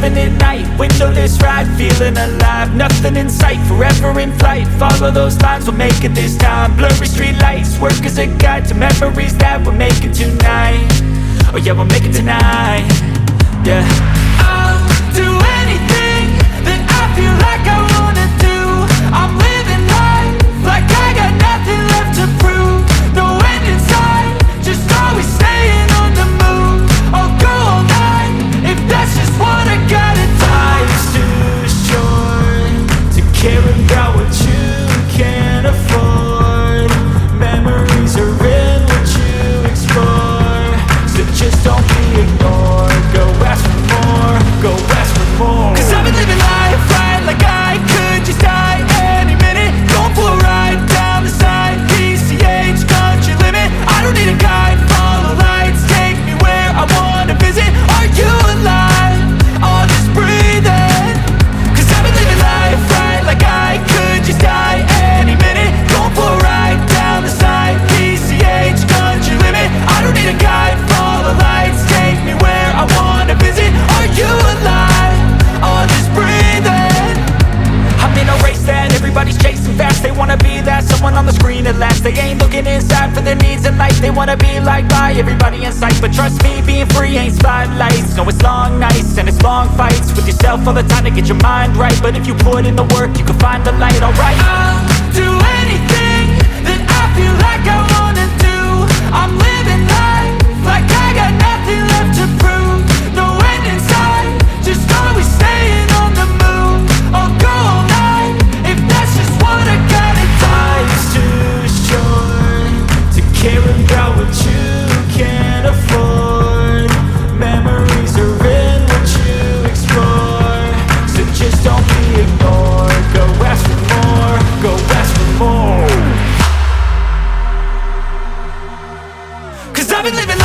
having it night, windowless ride, feeling alive. Nothing in sight, forever in flight. Follow those lines, we'll make it this time. Blurry street lights, work as a guide to memories that we're making tonight. Oh yeah, we'll make it tonight. Yeah, I'll do anything that I feel like I wanna do. I'm living life like I got nothing left to prove. No end in sight, just always staying on the move. I'll go all night if that's just what I gotta do. Life's too short to care about what you can't afford. Memories are in what you explore, so just don't be ignored. Go ask for more, go ask for more. Cause I've been living life right like I could just die any minute. Going for a ride down the side, PCH, country limit. I don't need a guide, follow lights, take me where I wanna visit. Are you alive? Or just breathing? Cause I've been living life right like I could just die any minute. Going for a ride down the side, PCH, country limit. I don't need a guide, follow lights, take me where I wanna visit. Are you alive? Or just breathing? I'm in a race that everybody's chasing fast. They wanna be that someone on the screen at last. They ain't looking inside for their needs in life. They wanna be liked by everybody in sight. But trust me, being free ain't spotlights. No, it's long nights and it's long fights with yourself all the time to get your mind right. But if you put in the work, you can find the light, alright. I'll do anything that I feel like I wanna do. I'm living life like I got nothing left to prove. No end in sight, just always staying on the move. I'll go all night if that's just what I gotta do. Life's too short to care about what you can't afford. Memories are in what you explore, so just don't be ignored. Go ask for more, go ask for more. Cause I've been living